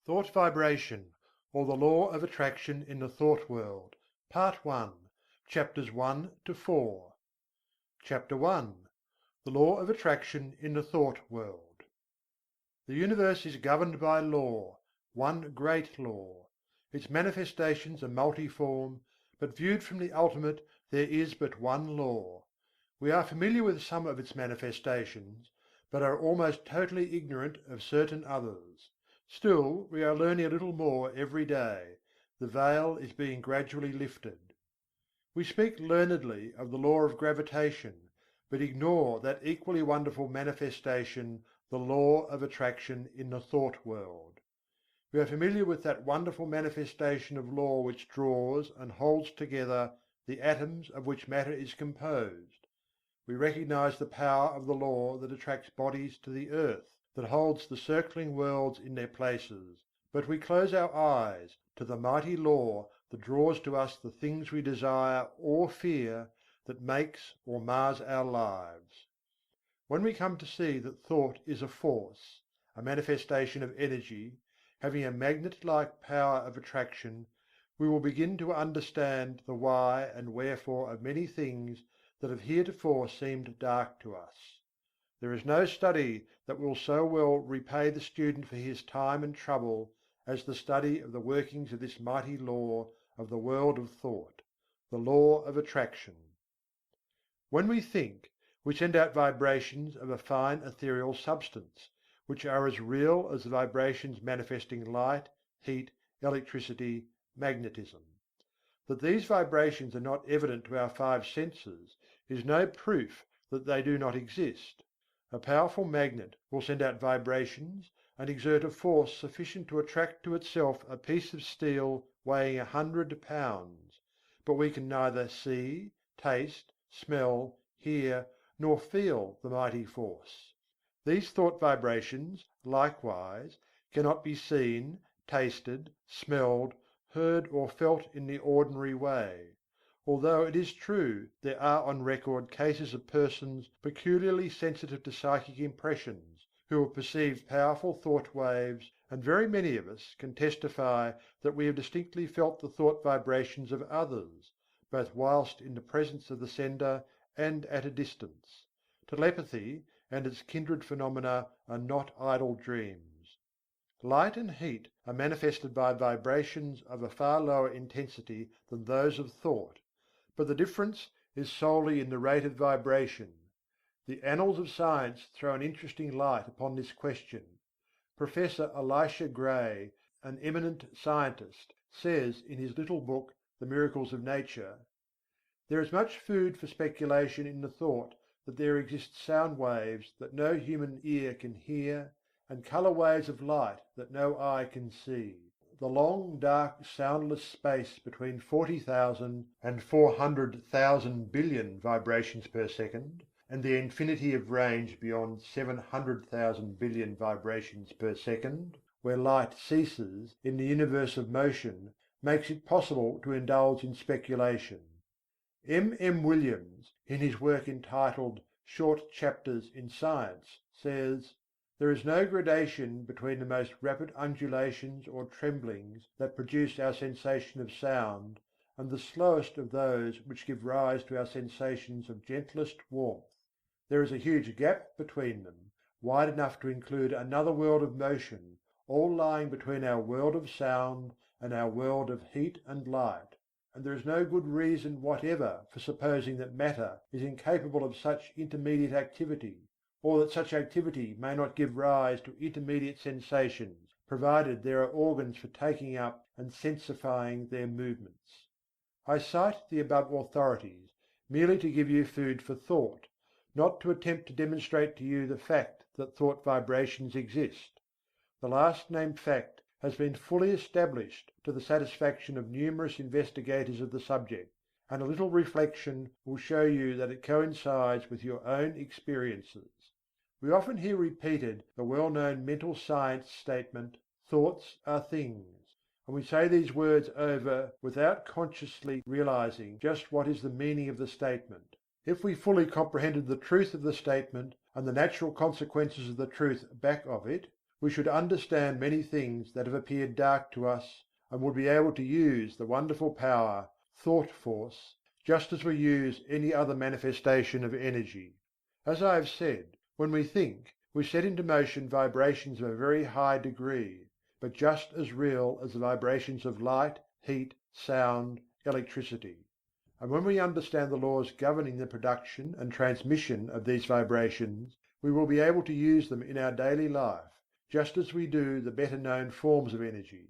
Thought Vibration, or the Law of Attraction in the Thought World. Part I. Chapters 1 to 4. Chapter I. The Law of Attraction in the Thought World. The universe is governed by law, one great law. Its manifestations are multiform, but viewed from the ultimate there is but one law. We are familiar with some of its manifestations, but are almost totally ignorant of certain others. Still, we are learning a little more every day; the veil is being gradually lifted. We speak learnedly of the law of gravitation, but ignore that equally wonderful manifestation, the law of attraction in the thought world. We are familiar with that wonderful manifestation of law which draws and holds together the atoms of which matter is composed. We recognize the power of the law that attracts bodies to the earth, that holds the circling worlds in their places, but we close our eyes to the mighty law that draws to us the things we desire or fear, that makes or mars our lives. When we come to see that thought is a force, a manifestation of energy, having a magnet-like power of attraction, we will begin to understand the why and wherefore of many things that have heretofore seemed dark to us. There is no study that will so well repay the student for his time and trouble as the study of the workings of this mighty law of the world of thought, the law of attraction. When we think, we send out vibrations of a fine ethereal substance, which are as real as the vibrations manifesting light, heat, electricity, magnetism. That these vibrations are not evident to our five senses is no proof that they do not exist. A powerful magnet will send out vibrations and exert a force sufficient to attract to itself a piece of steel weighing 100 pounds, but we can neither see, taste, smell, hear, nor feel the mighty force. These thought vibrations, likewise, cannot be seen, tasted, smelled, heard or felt in the ordinary way; although it is true there are on record cases of persons peculiarly sensitive to psychic impressions, who have perceived powerful thought waves, and very many of us can testify that we have distinctly felt the thought vibrations of others, both whilst in the presence of the sender and at a distance. Telepathy and its kindred phenomena are not idle dreams. Light and heat are manifested by vibrations of a far lower intensity than those of thought, but the difference is solely in the rate of vibration. The annals of science throw an interesting light upon this question. Professor Elisha Gray, an eminent scientist, says in his little book The Miracles of Nature: "There is much food for speculation in the thought that there exist sound waves that no human ear can hear, and colour waves of light that no eye can see. The long, dark, soundless space between 40,000 and 400,000 billion vibrations per second, and the infinity of range beyond 700,000 billion vibrations per second, where light ceases in the universe of motion, makes it possible to indulge in speculation." M. Williams, in his work entitled Short Chapters in Science, says: "There is no gradation between the most rapid undulations or tremblings that produce our sensation of sound, and the slowest of those which give rise to our sensations of gentlest warmth. There is a huge gap between them, wide enough to include another world of motion, all lying between our world of sound and our world of heat and light. And there is no good reason whatever for supposing that matter is incapable of such intermediate activity, or that such activity may not give rise to intermediate sensations, provided there are organs for taking up and sensifying their movements." I cite the above authorities merely to give you food for thought, not to attempt to demonstrate to you the fact that thought vibrations exist. The last named fact has been fully established to the satisfaction of numerous investigators of the subject, and a little reflection will show you that it coincides with your own experiences. We often hear repeated the well-known mental science statement, "Thoughts are things," and we say these words over without consciously realizing just what is the meaning of the statement. If we fully comprehended the truth of the statement, and the natural consequences of the truth back of it, we should understand many things that have appeared dark to us, and would be able to use the wonderful power, thought force, just as we use any other manifestation of energy. As I have said, when we think, we set into motion vibrations of a very high degree, but just as real as the vibrations of light, heat, sound, electricity. And when we understand the laws governing the production and transmission of these vibrations, we will be able to use them in our daily life, just as we do the better known forms of energy.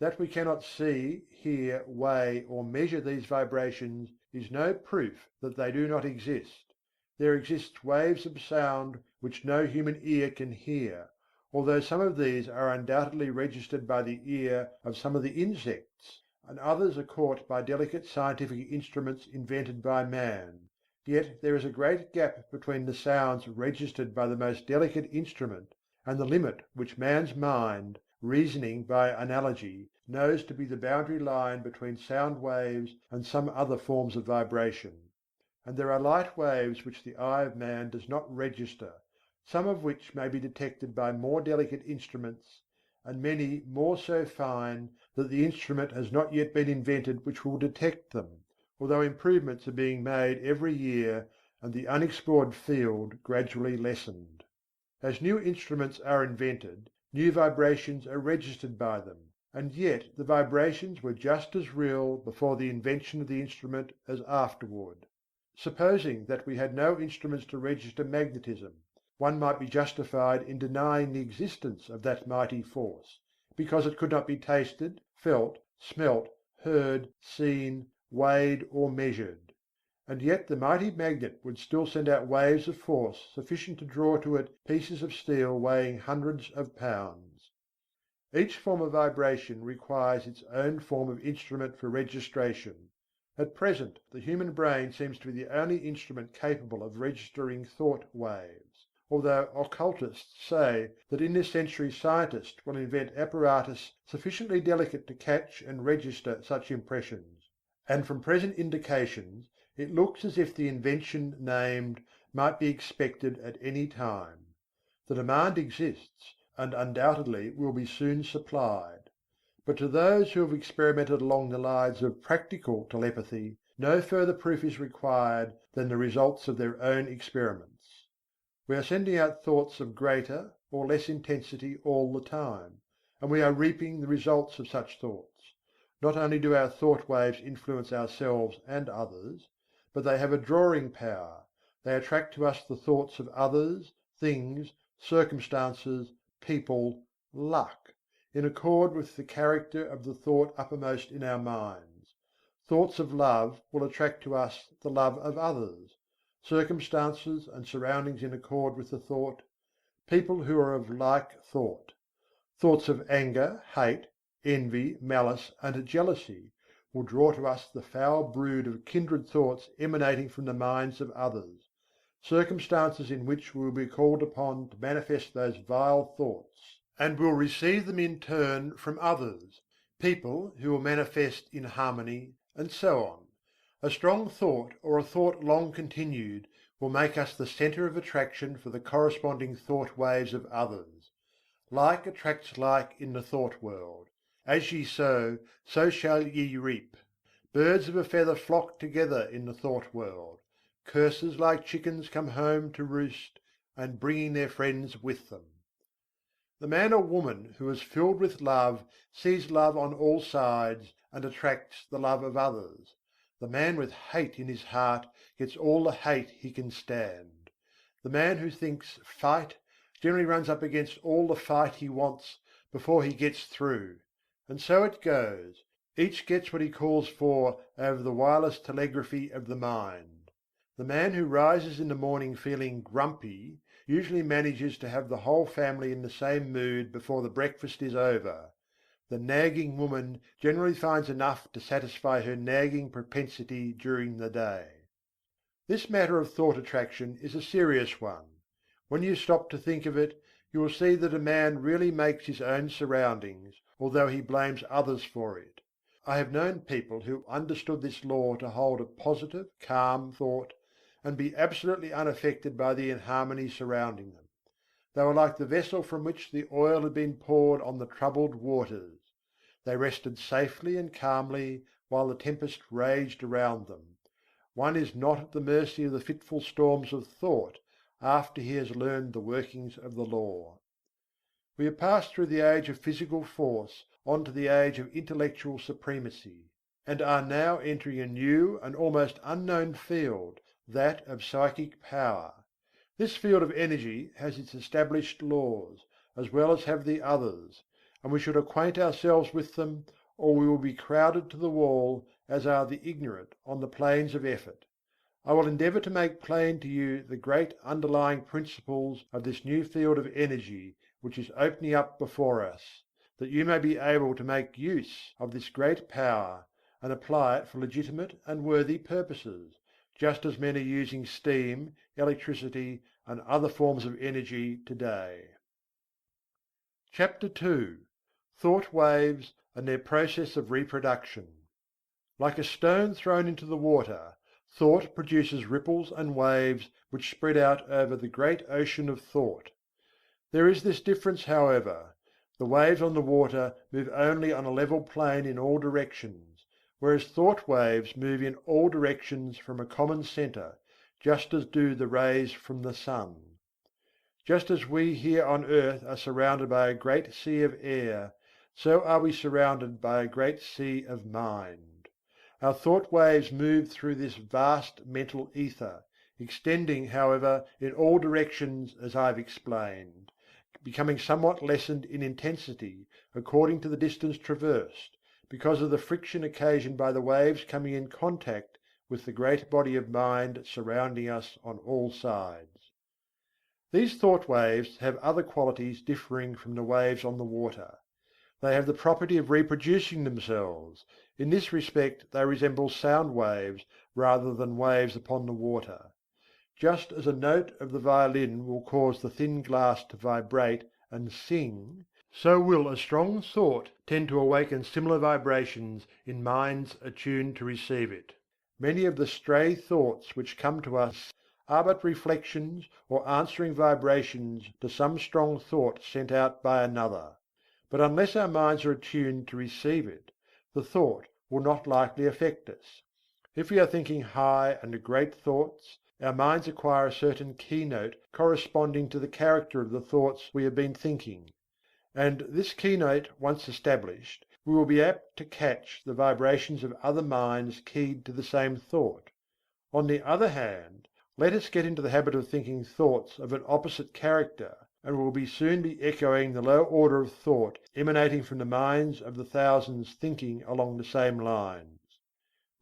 That we cannot see, hear, weigh, or measure these vibrations is no proof that they do not exist. There exist waves of sound which no human ear can hear, although some of these are undoubtedly registered by the ear of some of the insects, and others are caught by delicate scientific instruments invented by man. Yet there is a great gap between the sounds registered by the most delicate instrument and the limit which man's mind, reasoning by analogy, knows to be the boundary line between sound waves and some other forms of vibration. And there are light waves which the eye of man does not register, some of which may be detected by more delicate instruments, and many more so fine that the instrument has not yet been invented which will detect them, although improvements are being made every year and the unexplored field gradually lessened. As new instruments are invented, new vibrations are registered by them, and yet the vibrations were just as real before the invention of the instrument as afterward. Supposing that we had no instruments to register magnetism, one might be justified in denying the existence of that mighty force, because it could not be tasted, felt, smelt, heard, seen, weighed, or measured. And yet the mighty magnet would still send out waves of force sufficient to draw to it pieces of steel weighing hundreds of pounds. Each form of vibration requires its own form of instrument for registration. At present the human brain seems to be the only instrument capable of registering thought waves, although occultists say that in this century scientists will invent apparatus sufficiently delicate to catch and register such impressions, and from present indications it looks as if the invention named might be expected at any time. The demand exists, and undoubtedly will be soon supplied. But to those who have experimented along the lines of practical telepathy, no further proof is required than the results of their own experiments. We are sending out thoughts of greater or less intensity all the time, and we are reaping the results of such thoughts. Not only do our thought waves influence ourselves and others, but they have a drawing power, they attract to us the thoughts of others, things, circumstances, people, luck, in accord with the character of the thought uppermost in our minds. Thoughts of love will attract to us the love of others, circumstances and surroundings in accord with the thought, people who are of like thought. Thoughts of anger, hate, envy, malice, and jealousy will draw to us the foul brood of kindred thoughts emanating from the minds of others, circumstances in which we will be called upon to manifest those vile thoughts, and will receive them in turn from others, people who will manifest in harmony, and so on. A strong thought or a thought long continued will make us the centre of attraction for the corresponding thought waves of others. Like attracts like in the thought world. As ye sow, so shall ye reap. Birds of a feather flock together in the thought world. Curses like chickens come home to roost, and bringing their friends with them. The man or woman who is filled with love sees love on all sides and attracts the love of others. The man with hate in his heart gets all the hate he can stand. The man who thinks fight generally runs up against all the fight he wants before he gets through. And so it goes: each gets what he calls for over the wireless telegraphy of the mind. The man who rises in the morning feeling grumpy usually manages to have the whole family in the same mood before the breakfast is over. The nagging woman generally finds enough to satisfy her nagging propensity during the day. This matter of thought attraction is a serious one. When you stop to think of it, you will see that a man really makes his own surroundings, although he blames others for it. I have known people who understood this law to hold a positive, calm thought, and be absolutely unaffected by the inharmony surrounding them. They were like the vessel from which the oil had been poured on the troubled waters. They rested safely and calmly while the tempest raged around them. One is not at the mercy of the fitful storms of thought after he has learned the workings of the law. We have passed through the age of physical force on to the age of intellectual supremacy, and are now entering a new and almost unknown field, that of psychic power. This field of energy has its established laws, as well as have the others, and we should acquaint ourselves with them, or we will be crowded to the wall, as are the ignorant on the plains of effort. I will endeavour to make plain to you the great underlying principles of this new field of energy which is opening up before us, that you may be able to make use of this great power, and apply it for legitimate and worthy purposes, just as men are using steam, electricity, and other forms of energy today. CHAPTER II. Thought waves and their process of reproduction. Like a stone thrown into the water, thought produces ripples and waves which spread out over the great ocean of thought. There is this difference, however: the waves on the water move only on a level plane in all directions, whereas thought waves move in all directions from a common centre, just as do the rays from the sun. Just as we here on earth are surrounded by a great sea of air, so are we surrounded by a great sea of mind. Our thought waves move through this vast mental ether, extending, however, in all directions as I have explained, becoming somewhat lessened in intensity according to the distance traversed, because of the friction occasioned by the waves coming in contact with the great body of mind surrounding us on all sides. These thought waves have other qualities differing from the waves on the water. They have the property of reproducing themselves. In this respect they resemble sound waves rather than waves upon the water. Just as a note of the violin will cause the thin glass to vibrate and sing, so will a strong thought tend to awaken similar vibrations in minds attuned to receive it. Many of the stray thoughts which come to us are but reflections or answering vibrations to some strong thought sent out by another. But unless our minds are attuned to receive it, the thought will not likely affect us. If we are thinking high and great thoughts, our minds acquire a certain keynote corresponding to the character of the thoughts we have been thinking; and this keynote once established, we will be apt to catch the vibrations of other minds keyed to the same thought. On the other hand, let us get into the habit of thinking thoughts of an opposite character, and we will soon be echoing the low order of thought emanating from the minds of the thousands thinking along the same lines.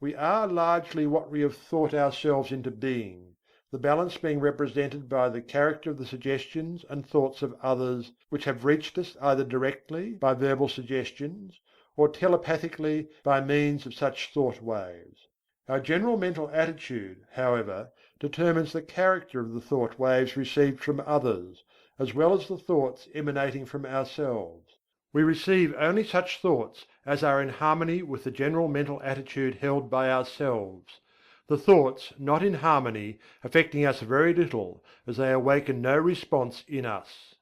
We are largely what we have thought ourselves into being, the balance being represented by the character of the suggestions and thoughts of others which have reached us either directly by verbal suggestions, or telepathically by means of such thought waves. Our general mental attitude, however, determines the character of the thought waves received from others, as well as the thoughts emanating from ourselves. We receive only such thoughts as are in harmony with the general mental attitude held by ourselves; the thoughts not in harmony affecting us very little, as they awaken no response in us.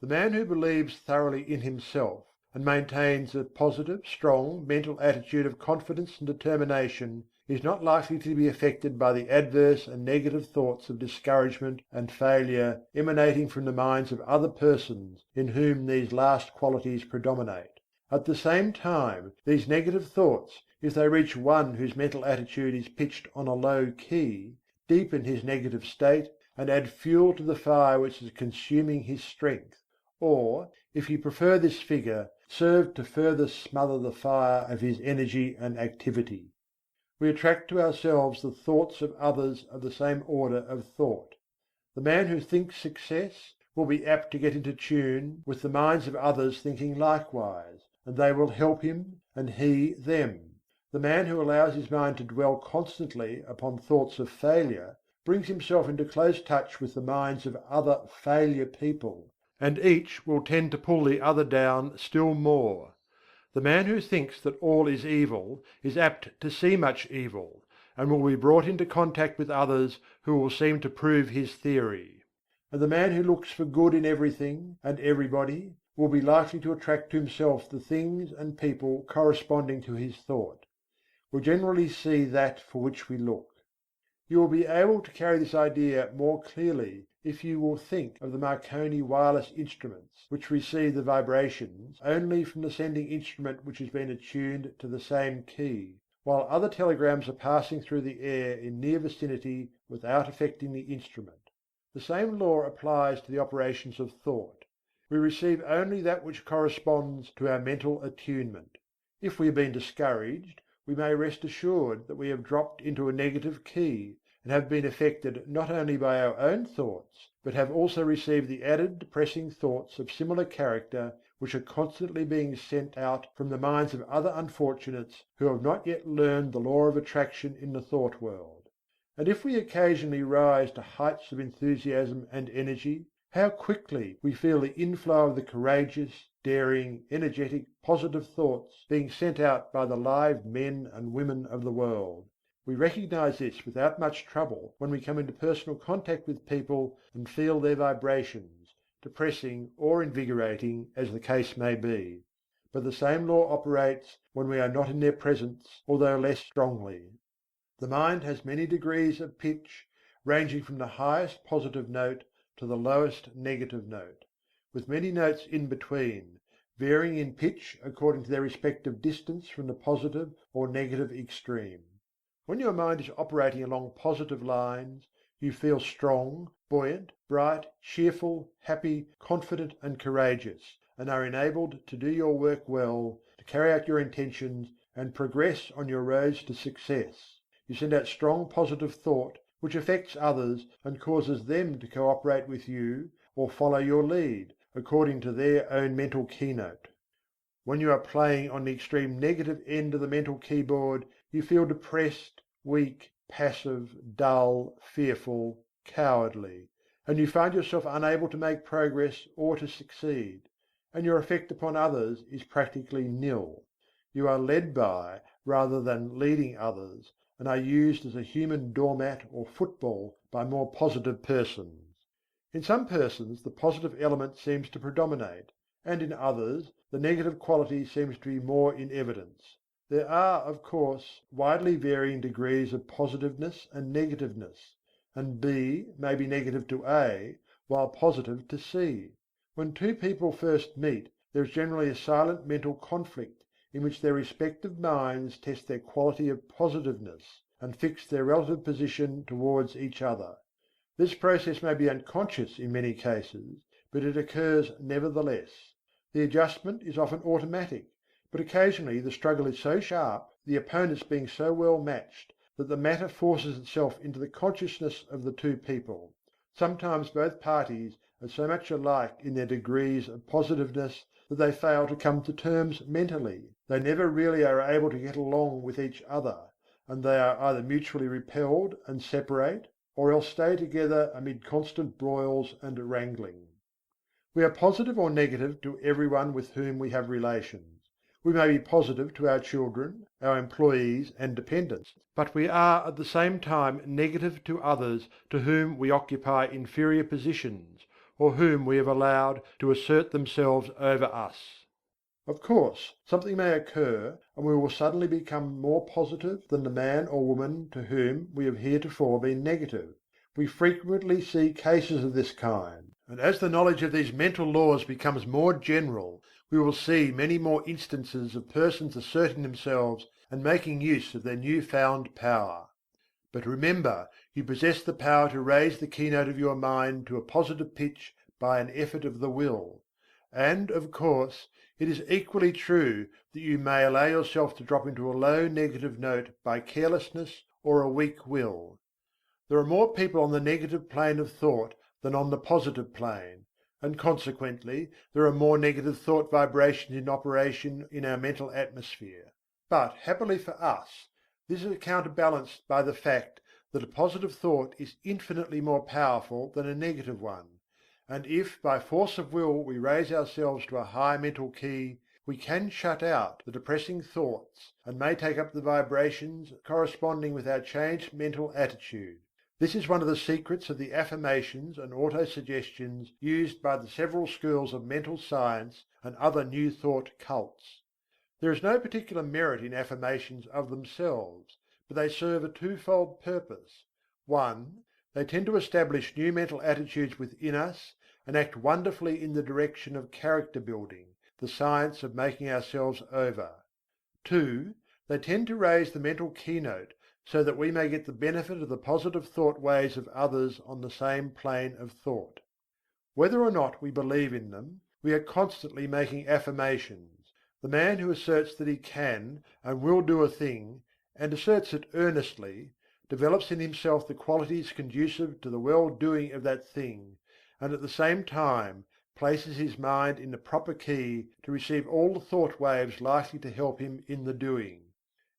The man who believes thoroughly in himself, and maintains a positive, strong mental attitude of confidence and determination, is not likely to be affected by the adverse and negative thoughts of discouragement and failure emanating from the minds of other persons in whom these last qualities predominate. At the same time, these negative thoughts, if they reach one whose mental attitude is pitched on a low key, deepen his negative state, and add fuel to the fire which is consuming his strength, or, if you prefer this figure, serve to further smother the fire of his energy and activity. We attract to ourselves the thoughts of others of the same order of thought. The man who thinks success will be apt to get into tune with the minds of others thinking likewise, and they will help him, and he them. The man who allows his mind to dwell constantly upon thoughts of failure brings himself into close touch with the minds of other failure people, and each will tend to pull the other down still more. The man who thinks that all is evil is apt to see much evil, and will be brought into contact with others who will seem to prove his theory. and the man who looks for good in everything and everybody will be likely to attract to himself the things and people corresponding to his thought. We generally see that for which we look. You will be able to carry this idea more clearly if you will think of the Marconi wireless instruments, which receive the vibrations only from the sending instrument which has been attuned to the same key, while other telegrams are passing through the air in near vicinity without affecting the instrument. The same law applies to the operations of thought. We receive only that which corresponds to our mental attunement. If we have been discouraged, we may rest assured that we have dropped into a negative key, and have been affected not only by our own thoughts, but have also received the added depressing thoughts of similar character which are constantly being sent out from the minds of other unfortunates who have not yet learned the law of attraction in the thought world. And if we occasionally rise to heights of enthusiasm and energy, how quickly we feel the inflow of the courageous, daring, energetic, positive thoughts being sent out by the live men and women of the world. We recognize this without much trouble when we come into personal contact with people and feel their vibrations, depressing or invigorating as the case may be. But the same law operates when we are not in their presence, although less strongly. The mind has many degrees of pitch, ranging from the highest positive note to the lowest negative note, with many notes in between, varying in pitch according to their respective distance from the positive or negative extreme. When your mind is operating along positive lines, you feel strong, buoyant, bright, cheerful, happy, confident and courageous, and are enabled to do your work well, to carry out your intentions, and progress on your roads to success. You send out strong positive thought, which affects others and causes them to cooperate with you or follow your lead, according to their own mental keynote. When you are playing on the extreme negative end of the mental keyboard, you feel depressed, weak, passive, dull, fearful, cowardly, and you find yourself unable to make progress or to succeed, and your effect upon others is practically nil. You are led by rather than leading others, and are used as a human doormat or football by more positive persons. In some persons the positive element seems to predominate, and in others the negative quality seems to be more in evidence. There are, of course, widely varying degrees of positiveness and negativeness, and B may be negative to A, while positive to C. When two people first meet, there is generally a silent mental conflict in which their respective minds test their quality of positiveness and fix their relative position towards each other. This process may be unconscious in many cases, but it occurs nevertheless. The adjustment is often automatic, but occasionally the struggle is so sharp, the opponents being so well matched, that the matter forces itself into the consciousness of the two people. Sometimes both parties are so much alike in their degrees of positiveness that they fail to come to terms mentally. They never really are able to get along with each other, and they are either mutually repelled and separate, or else stay together amid constant broils and wrangling. We are positive or negative to everyone with whom we have relations. We may be positive to our children, our employees and dependents, but we are at the same time negative to others to whom we occupy inferior positions, or whom we have allowed to assert themselves over us. Of course, something may occur and we will suddenly become more positive than the man or woman to whom we have heretofore been negative. We frequently see cases of this kind, and as the knowledge of these mental laws becomes more general, we will see many more instances of persons asserting themselves and making use of their new found power. But remember, you possess the power to raise the keynote of your mind to a positive pitch by an effort of the will. And, of course, it is equally true that you may allow yourself to drop into a low negative note by carelessness or a weak will. There are more people on the negative plane of thought than on the positive plane, and consequently there are more negative thought vibrations in operation in our mental atmosphere. But, happily for us, this is counterbalanced by the fact that a positive thought is infinitely more powerful than a negative one. And if by force of will we raise ourselves to a high mental key, we can shut out the depressing thoughts and may take up the vibrations corresponding with our changed mental attitude. This is one of the secrets of the affirmations and autosuggestions used by the several schools of mental science and other New Thought cults. There is no particular merit in affirmations of themselves, but they serve a twofold purpose. One, they tend to establish new mental attitudes within us and act wonderfully in the direction of character building, the science of making ourselves over. Two, they tend to raise the mental keynote so that we may get the benefit of the positive thought waves of others on the same plane of thought. Whether or not we believe in them, we are constantly making affirmations. The man who asserts that he can and will do a thing, and asserts it earnestly, develops in himself the qualities conducive to the well-doing of that thing, and at the same time places his mind in the proper key to receive all the thought waves likely to help him in the doing.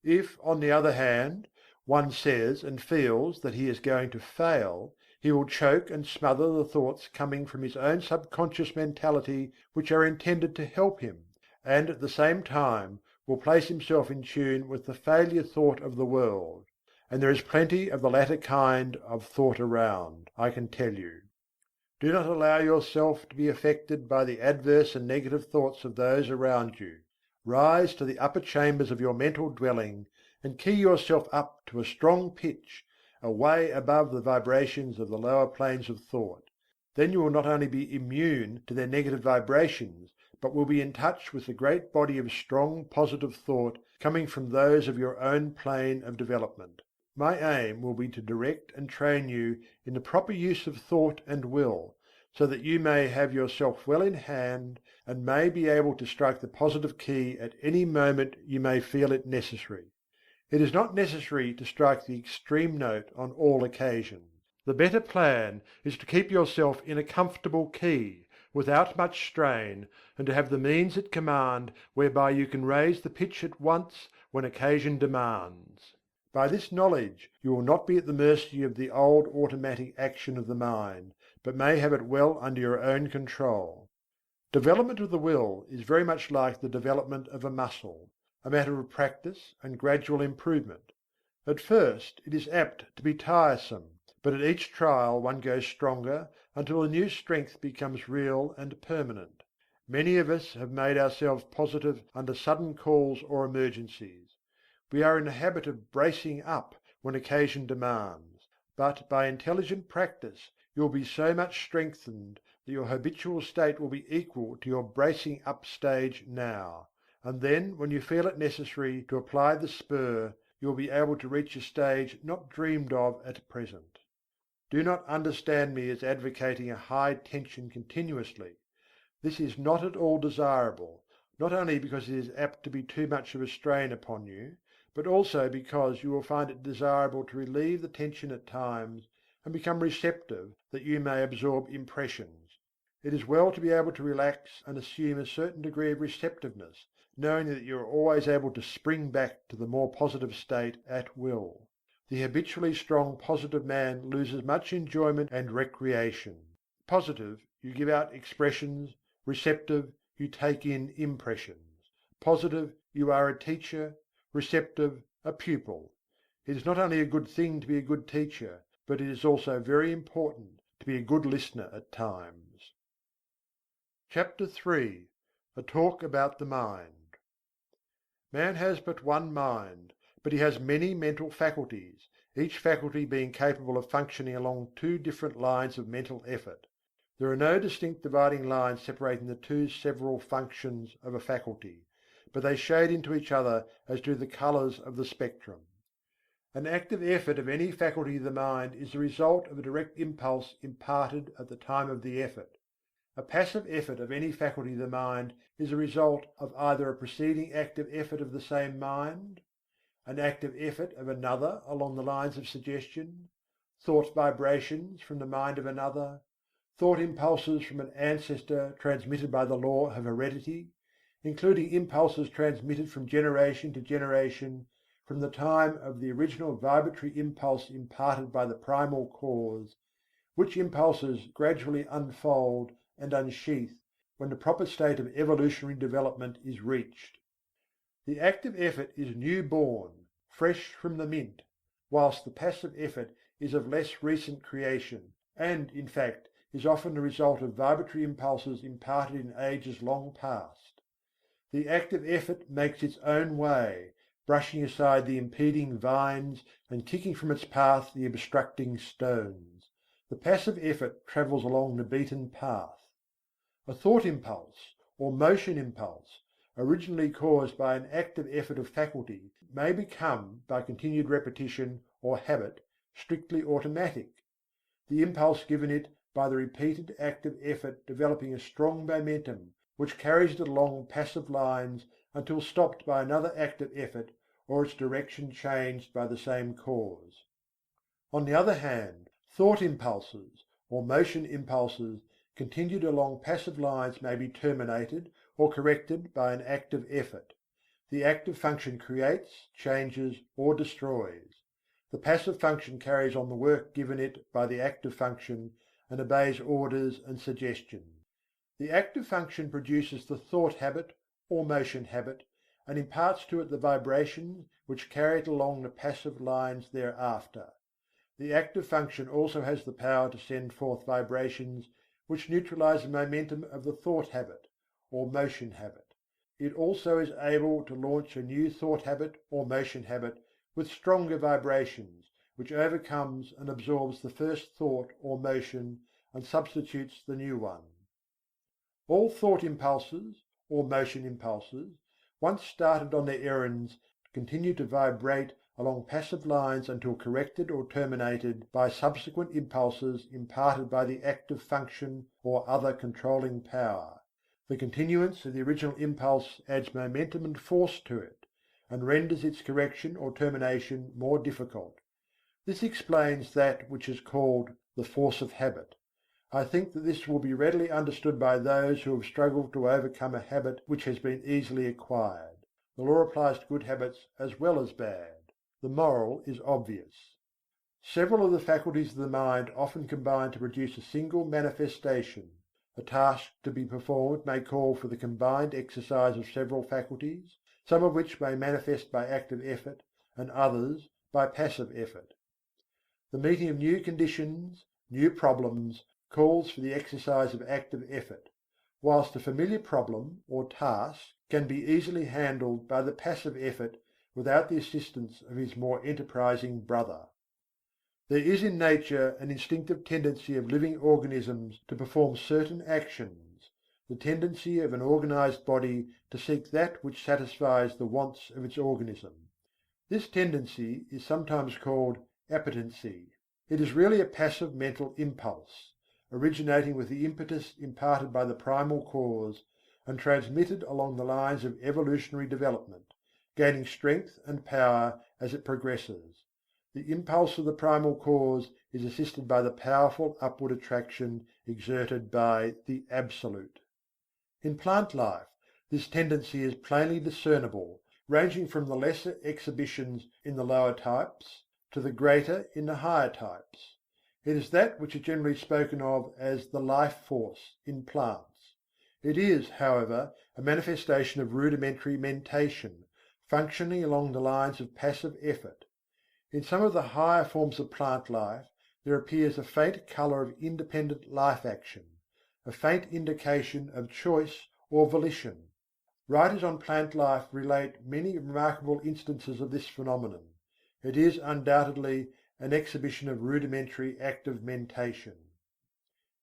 If, on the other hand, one says and feels that he is going to fail, he will choke and smother the thoughts coming from his own subconscious mentality which are intended to help him, and at the same time will place himself in tune with the failure thought of the world. And there is plenty of the latter kind of thought around, I can tell you. Do not allow yourself to be affected by the adverse and negative thoughts of those around you. Rise to the upper chambers of your mental dwelling, and key yourself up to a strong pitch, away above the vibrations of the lower planes of thought. Then you will not only be immune to their negative vibrations, but will be in touch with the great body of strong positive thought coming from those of your own plane of development. My aim will be to direct and train you in the proper use of thought and will, so that you may have yourself well in hand, and may be able to strike the positive key at any moment you may feel it necessary. It is not necessary to strike the extreme note on all occasions. The better plan is to keep yourself in a comfortable key, without much strain, and to have the means at command whereby you can raise the pitch at once when occasion demands. By this knowledge you will not be at the mercy of the old automatic action of the mind, but may have it well under your own control. Development of the will is very much like the development of a muscle, a matter of practice and gradual improvement. At first it is apt to be tiresome, but at each trial one goes stronger until the new strength becomes real and permanent. Many of us have made ourselves positive under sudden calls or emergencies. We are in the habit of bracing up when occasion demands, but by intelligent practice you will be so much strengthened that your habitual state will be equal to your bracing up stage now, and then when you feel it necessary to apply the spur, you will be able to reach a stage not dreamed of at present. Do not understand me as advocating a high tension continuously. This is not at all desirable, not only because it is apt to be too much of a strain upon you, but also because you will find it desirable to relieve the tension at times and become receptive that you may absorb impressions. It is well to be able to relax and assume a certain degree of receptiveness, knowing that you are always able to spring back to the more positive state at will. The habitually strong positive man loses much enjoyment and recreation. Positive, you give out expressions; receptive, you take in impressions. Positive, you are a teacher; receptive, a pupil. It is not only a good thing to be a good teacher, but it is also very important to be a good listener at times. CHAPTER III. A talk about the mind. Man has but one mind, but he has many mental faculties, each faculty being capable of functioning along two different lines of mental effort. There are no distinct dividing lines separating the two several functions of a faculty, but they shade into each other as do the colours of the spectrum. An active effort of any faculty of the mind is the result of a direct impulse imparted at the time of the effort. A passive effort of any faculty of the mind is the result of either a preceding active effort of the same mind, an active effort of another along the lines of suggestion, thought vibrations from the mind of another, thought impulses from an ancestor transmitted by the law of heredity, including impulses transmitted from generation to generation from the time of the original vibratory impulse imparted by the primal cause, which impulses gradually unfold and unsheath when the proper state of evolutionary development is reached. The active effort is new born, fresh from the mint, whilst the passive effort is of less recent creation, and, in fact, is often the result of vibratory impulses imparted in ages long past. The active effort makes its own way, brushing aside the impeding vines and kicking from its path the obstructing stones. The passive effort travels along the beaten path. A thought impulse, or motion impulse, originally caused by an active effort of faculty, may become, by continued repetition or habit, strictly automatic, the impulse given it by the repeated active effort developing a strong momentum which carries it along passive lines until stopped by another active effort or its direction changed by the same cause. On the other hand, thought impulses or motion impulses continued along passive lines may be terminated or corrected by an active effort. The active function creates, changes, or destroys. The passive function carries on the work given it by the active function and obeys orders and suggestions. The active function produces the thought habit or motion habit and imparts to it the vibrations which carry it along the passive lines thereafter. The active function also has the power to send forth vibrations which neutralize the momentum of the thought habit or motion habit. It also is able to launch a new thought habit or motion habit with stronger vibrations, which overcomes and absorbs the first thought or motion and substitutes the new one. All thought impulses, or motion impulses, once started on their errands, continue to vibrate along passive lines until corrected or terminated by subsequent impulses imparted by the active function or other controlling power. The continuance of the original impulse adds momentum and force to it, and renders its correction or termination more difficult. This explains that which is called the force of habit. I think that this will be readily understood by those who have struggled to overcome a habit which has been easily acquired. The law applies to good habits as well as bad. The moral is obvious. Several of the faculties of the mind often combine to produce a single manifestation. A task to be performed may call for the combined exercise of several faculties, some of which may manifest by active effort, and others by passive effort. The meeting of new conditions, new problems, calls for the exercise of active effort, whilst a familiar problem or task can be easily handled by the passive effort without the assistance of his more enterprising brother. There is in nature an instinctive tendency of living organisms to perform certain actions, the tendency of an organized body to seek that which satisfies the wants of its organism. This tendency is sometimes called appetency. It is really a passive mental impulse, originating with the impetus imparted by the primal cause and transmitted along the lines of evolutionary development, gaining strength and power as it progresses. The impulse of the primal cause is assisted by the powerful upward attraction exerted by the Absolute. In plant life, this tendency is plainly discernible, ranging from the lesser exhibitions in the lower types to the greater in the higher types. It is that which is generally spoken of as the life force in plants. It is, however, a manifestation of rudimentary mentation, functioning along the lines of passive effort. In some of the higher forms of plant life there appears a faint colour of independent life action, a faint indication of choice or volition. Writers on plant life relate many remarkable instances of this phenomenon. It is undoubtedly an exhibition of rudimentary active mentation.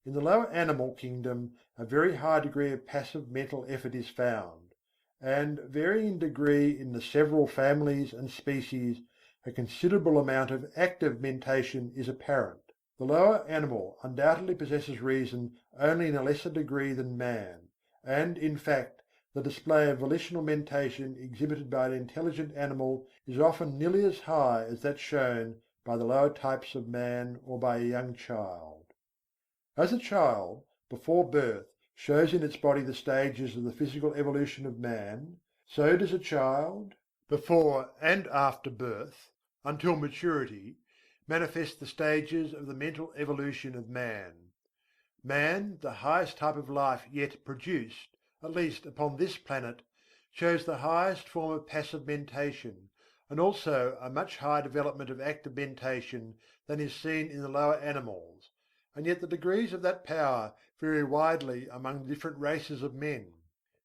In the lower animal kingdom a very high degree of passive mental effort is found, and varying in degree in the several families and species, a considerable amount of active mentation is apparent. The lower animal undoubtedly possesses reason only in a lesser degree than man, and, in fact, the display of volitional mentation exhibited by an intelligent animal is often nearly as high as that shown by the lower types of man or by a young child. As a child, before birth, shows in its body the stages of the physical evolution of man, so does a child, before and after birth, until maturity, manifest the stages of the mental evolution of man. Man, the highest type of life yet produced, at least upon this planet, shows the highest form of passive mentation, and also a much higher development of active mentation than is seen in the lower animals, and yet the degrees of that power vary widely among the different races of men.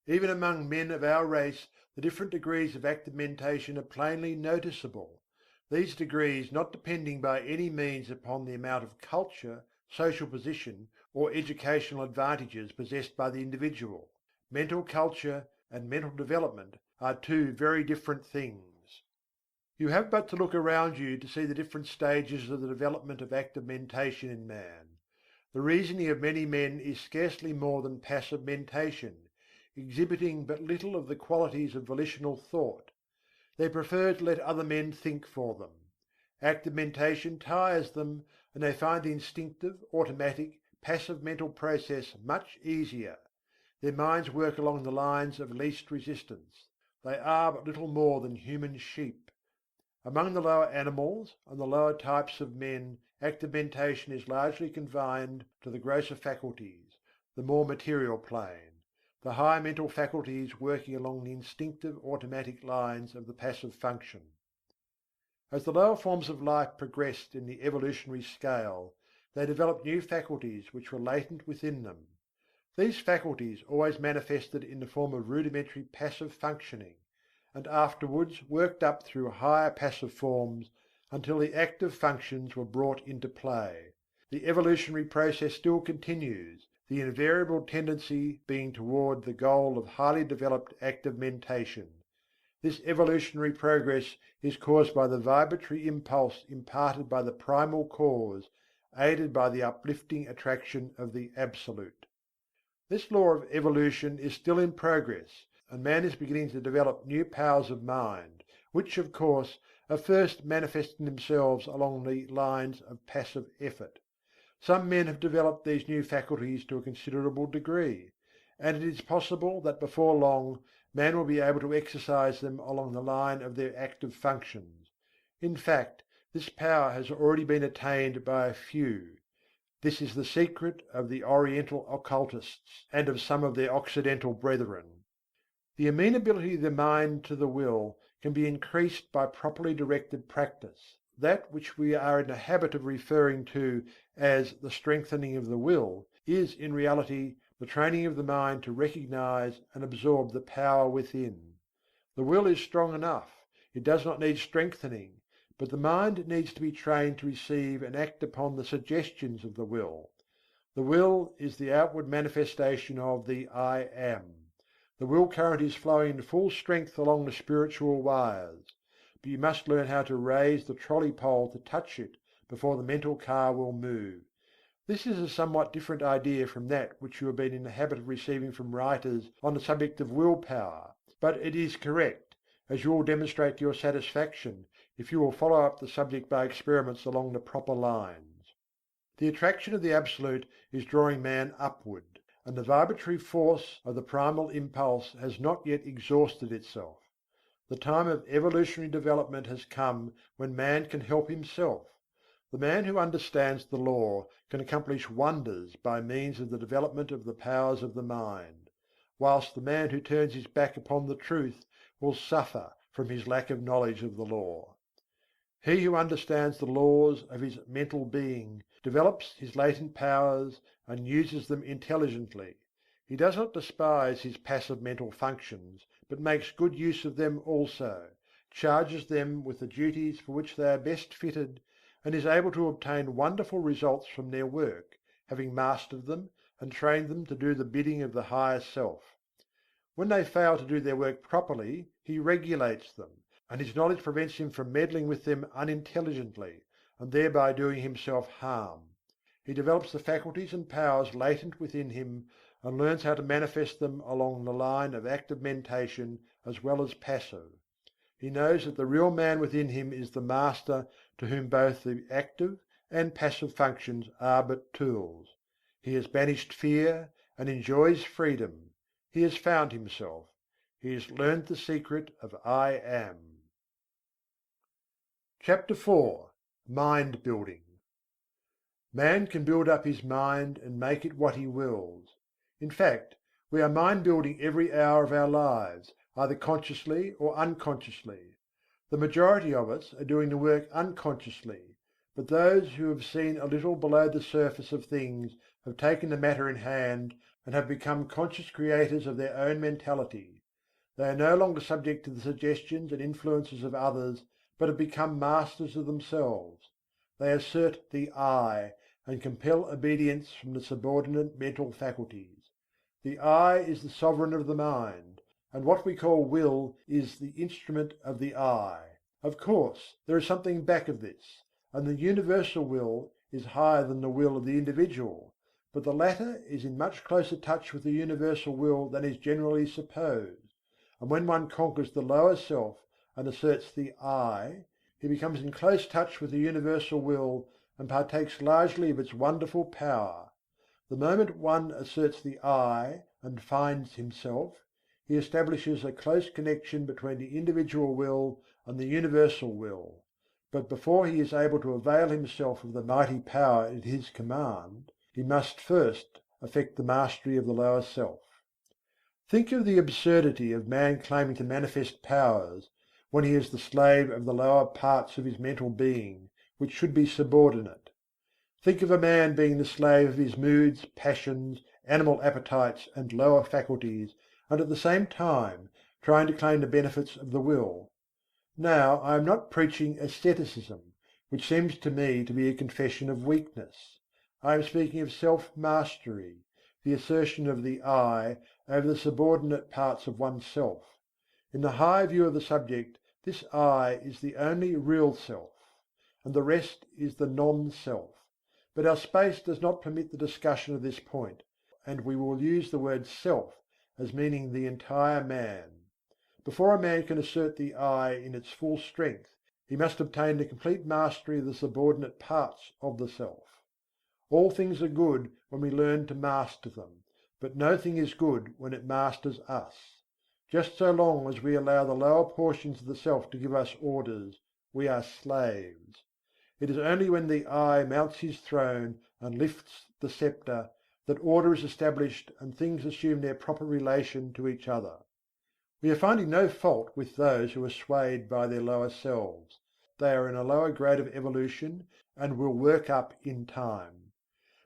Even among men of our race the different degrees of active mentation are plainly noticeable, these degrees not depending by any means upon the amount of culture, social position, or educational advantages possessed by the individual. Mental culture and mental development are two very different things. You have but to look around you to see the different stages of the development of active mentation in man. The reasoning of many men is scarcely more than passive mentation, exhibiting but little of the qualities of volitional thought. They prefer to let other men think for them. Active mentation tires them, and they find the instinctive, automatic, passive mental process much easier. Their minds work along the lines of least resistance. They are but little more than human sheep. Among the lower animals and the lower types of men, active mentation is largely confined to the grosser faculties, the more material plane; the higher mental faculties working along the instinctive automatic lines of the passive function. As the lower forms of life progressed in the evolutionary scale, they developed new faculties which were latent within them. These faculties always manifested in the form of rudimentary passive functioning, and afterwards worked up through higher passive forms until the active functions were brought into play. The evolutionary process still continues, the invariable tendency being toward the goal of highly developed active mentation. This evolutionary progress is caused by the vibratory impulse imparted by the primal cause, aided by the uplifting attraction of the Absolute. This law of evolution is still in progress, and man is beginning to develop new powers of mind, which, of course, are first manifesting themselves along the lines of passive effort. Some men have developed these new faculties to a considerable degree, and it is possible that before long man will be able to exercise them along the line of their active functions. In fact, this power has already been attained by a few. This is the secret of the Oriental occultists and of some of their Occidental brethren. The amenability of the mind to the will can be increased by properly directed practice. That which we are in the habit of referring to as the strengthening of the will is in reality the training of the mind to recognize and absorb the power within. The will is strong enough, it does not need strengthening, but the mind needs to be trained to receive and act upon the suggestions of the will. The will is the outward manifestation of the I Am. The will current is flowing in full strength along the spiritual wires, but you must learn how to raise the trolley pole to touch it before the mental car will move. This is a somewhat different idea from that which you have been in the habit of receiving from writers on the subject of will power, but it is correct, as you will demonstrate to your satisfaction if you will follow up the subject by experiments along the proper lines. The attraction of the Absolute is drawing man upward, and the vibratory force of the primal impulse has not yet exhausted itself. The time of evolutionary development has come when man can help himself. The man who understands the law can accomplish wonders by means of the development of the powers of the mind, whilst the man who turns his back upon the truth will suffer from his lack of knowledge of the law. He who understands the laws of his mental being develops his latent powers and uses them intelligently. He does not despise his passive mental functions, but makes good use of them also, charges them with the duties for which they are best fitted, and is able to obtain wonderful results from their work, having mastered them and trained them to do the bidding of the higher self. When they fail to do their work properly, he regulates them, and his knowledge prevents him from meddling with them unintelligently, and thereby doing himself harm. He develops the faculties and powers latent within him, and learns how to manifest them along the line of active mentation as well as passive. He knows that the real man within him is the master to whom both the active and passive functions are but tools. He has banished fear and enjoys freedom. He has found himself. He has learned the secret of I Am. CHAPTER IV. Mind Building. Man can build up his mind and make it what he wills. In fact, we are mind building every hour of our lives, either consciously or unconsciously. The majority of us are doing the work unconsciously, but those who have seen a little below the surface of things have taken the matter in hand and have become conscious creators of their own mentality. They are no longer subject to the suggestions and influences of others, but have become masters of themselves. They assert the "I" and compel obedience from the subordinate mental faculties. The "I" is the sovereign of the mind, and what we call will is the instrument of the "I." Of course, there is something back of this, and the universal will is higher than the will of the individual, but the latter is in much closer touch with the universal will than is generally supposed. And when one conquers the lower self and asserts the "I," he becomes in close touch with the universal will and partakes largely of its wonderful power. The moment one asserts the "I" and finds himself, he establishes a close connection between the individual will and the universal will. But before he is able to avail himself of the mighty power at his command, he must first effect the mastery of the lower self. Think of the absurdity of man claiming to manifest powers, when he is the slave of the lower parts of his mental being, which should be subordinate. Think of a man being the slave of his moods, passions, animal appetites and lower faculties, and at the same time trying to claim the benefits of the will. Now I am not preaching asceticism, which seems to me to be a confession of weakness. I am speaking of self-mastery, the assertion of the "I" over the subordinate parts of oneself. In the high view of the subject, this "I" is the only real self, and the rest is the non-self. But our space does not permit the discussion of this point, and we will use the word "self" as meaning the entire man. Before a man can assert the "I" in its full strength, he must obtain the complete mastery of the subordinate parts of the self. All things are good when we learn to master them, but no thing is good when it masters us. Just so long as we allow the lower portions of the self to give us orders, we are slaves. It is only when the "I" mounts his throne and lifts the scepter that order is established and things assume their proper relation to each other. We are finding no fault with those who are swayed by their lower selves. They are in a lower grade of evolution and will work up in time.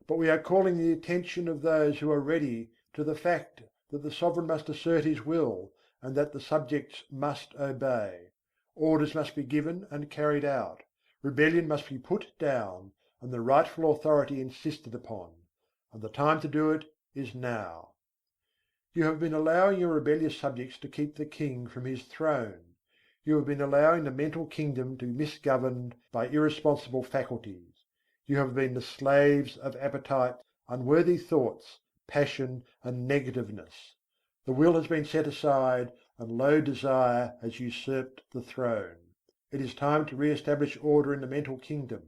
But we are calling the attention of those who are ready to the fact that the sovereign must assert his will, and that the subjects must obey. Orders must be given and carried out. Rebellion must be put down, and the rightful authority insisted upon. And the time to do it is now. You have been allowing your rebellious subjects to keep the king from his throne. You have been allowing the mental kingdom to be misgoverned by irresponsible faculties. You have been the slaves of appetite, unworthy thoughts, passion and negativeness. The will has been set aside, and low desire has usurped the throne. It is time to re-establish order in the mental kingdom.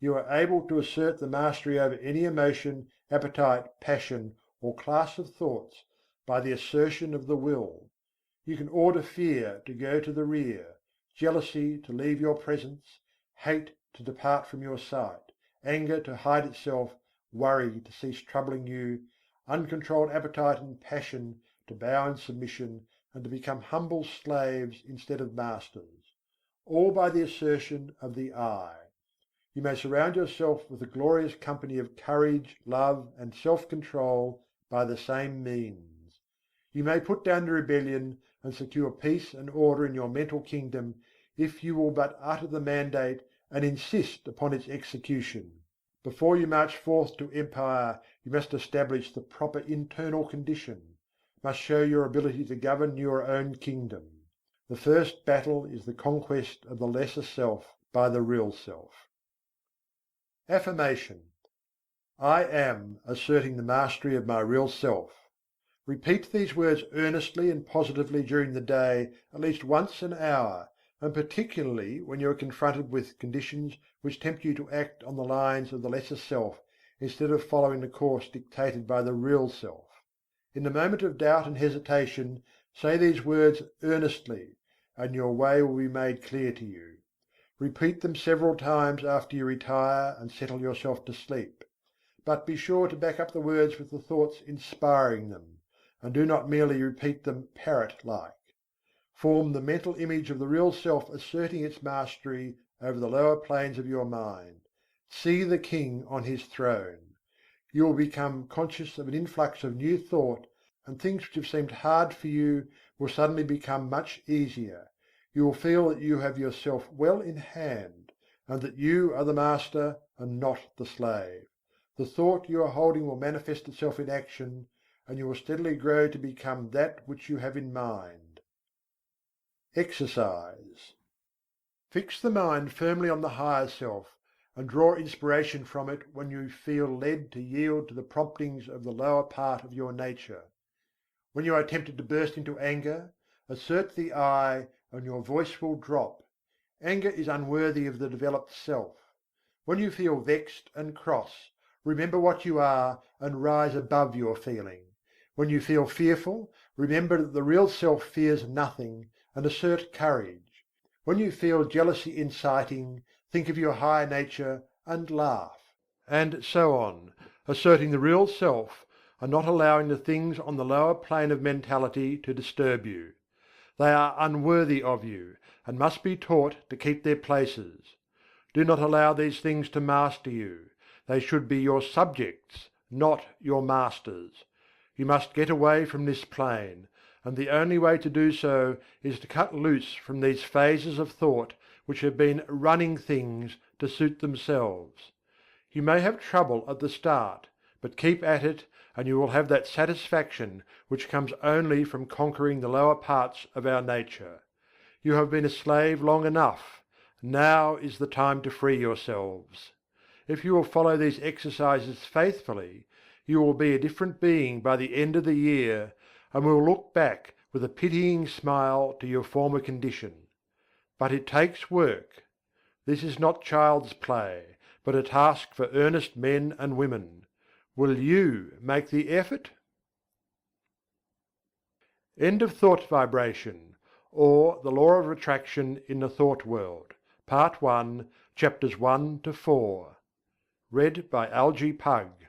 You are able to assert the mastery over any emotion, appetite, passion, or class of thoughts by the assertion of the will. You can order fear to go to the rear, jealousy to leave your presence, hate to depart from your sight, anger to hide itself, worry to cease troubling you, uncontrolled appetite and passion to bow in submission and to become humble slaves instead of masters. All by the assertion of the "I." You may surround yourself with a glorious company of courage, love and self-control by the same means. You may put down the rebellion and secure peace and order in your mental kingdom if you will but utter the mandate and insist upon its execution. Before you march forth to empire, you must establish the proper internal condition, must show your ability to govern your own kingdom. The first battle is the conquest of the lesser self by the real self. Affirmation: I am asserting the mastery of my real self. Repeat these words earnestly and positively during the day at least once an hour, and particularly when you are confronted with conditions which tempt you to act on the lines of the lesser self instead of following the course dictated by the real self. In the moment of doubt and hesitation, say these words earnestly, and your way will be made clear to you. Repeat them several times after you retire and settle yourself to sleep. But be sure to back up the words with the thoughts inspiring them, and do not merely repeat them parrot-like. form the mental image of the real self asserting its mastery over the lower planes of your mind. See the king on his throne. You will become conscious of an influx of new thought, and things which have seemed hard for you will suddenly become much easier. You will feel that you have yourself well in hand, and that you are the master and not the slave. The thought you are holding will manifest itself in action, and you will steadily grow to become that which you have in mind. Exercise. Fix the mind firmly on the higher self, and draw inspiration from it when you feel led to yield to the promptings of the lower part of your nature. When you are tempted to burst into anger, assert the "I" and your voice will drop. Anger is unworthy of the developed self. When you feel vexed and cross, remember what you are and rise above your feeling. When you feel fearful, remember that the real self fears nothing, and assert courage. When you feel jealousy inciting, think of your higher nature and laugh. And so on, asserting the real self, and not allowing the things on the lower plane of mentality to disturb you. They are unworthy of you, and must be taught to keep their places. Do not allow these things to master you. They should be your subjects, not your masters. You must get away from this plane, and the only way to do so is to cut loose from these phases of thought which have been running things to suit themselves. You may have trouble at the start, but keep at it, and you will have that satisfaction which comes only from conquering the lower parts of our nature. You have been a slave long enough. Now is the time to free yourselves. If you will follow these exercises faithfully, you will be a different being by the end of the year, and will look back with a pitying smile to your former condition. But it takes work. This is not child's play, but a task for earnest men and women. Will you make the effort? End of Thought Vibration, or The Law of Attraction in the Thought World, Part 1, Chapters 1 to 4. Read by Algie Pug.